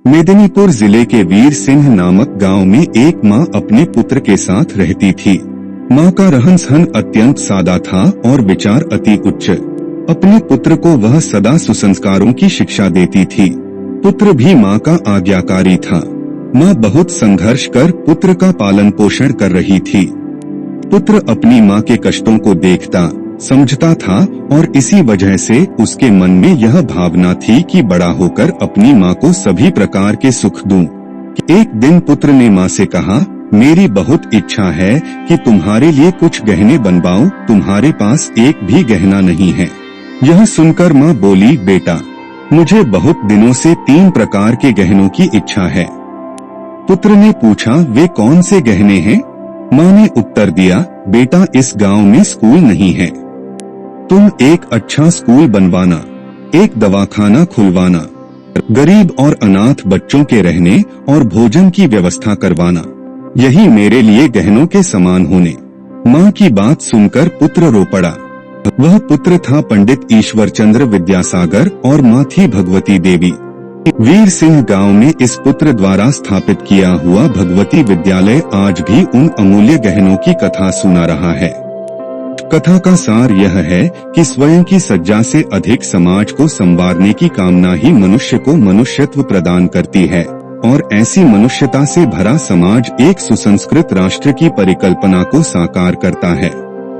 मेदिनीपुर जिले के वीर सिंह नामक गांव में एक मां अपने पुत्र के साथ रहती थी। मां का रहन सहन अत्यंत सादा था और विचार अति उच्च। अपने पुत्र को वह सदा सुसंस्कारों की शिक्षा देती थी। पुत्र भी मां का आज्ञाकारी था। मां बहुत संघर्ष कर पुत्र का पालन पोषण कर रही थी। पुत्र अपनी मां के कष्टों को देखता समझता था और इसी वजह से उसके मन में यह भावना थी कि बड़ा होकर अपनी मां को सभी प्रकार के सुख दूं। एक दिन पुत्र ने मां से कहा, मेरी बहुत इच्छा है कि तुम्हारे लिए कुछ गहने बनवाऊं, तुम्हारे पास एक भी गहना नहीं है। यह सुनकर मां बोली, बेटा मुझे बहुत दिनों से 3 प्रकार के गहनों की इच्छा है। पुत्र ने पूछा, वे कौन से गहने हैं? मां ने उत्तर दिया, बेटा इस गांव में स्कूल नहीं है, तुम एक अच्छा स्कूल बनवाना, एक दवाखाना खुलवाना, गरीब और अनाथ बच्चों के रहने और भोजन की व्यवस्था करवाना, यही मेरे लिए गहनों के समान होने। मां की बात सुनकर पुत्र रो पड़ा। वह पुत्र था पंडित ईश्वरचंद्र विद्यासागर और मां थी भगवती देवी। वीर सिंह गांव में इस पुत्र द्वारा स्थापित किया हुआ भगवती विद्यालय आज भी उन अमूल्य गहनों की कथा सुना रहा है। कथा का सार यह है कि स्वयं की सज्जा से अधिक समाज को संवारने की कामना ही मनुष्य को मनुष्यत्व प्रदान करती है और ऐसी मनुष्यता से भरा समाज एक सुसंस्कृत राष्ट्र की परिकल्पना को साकार करता है।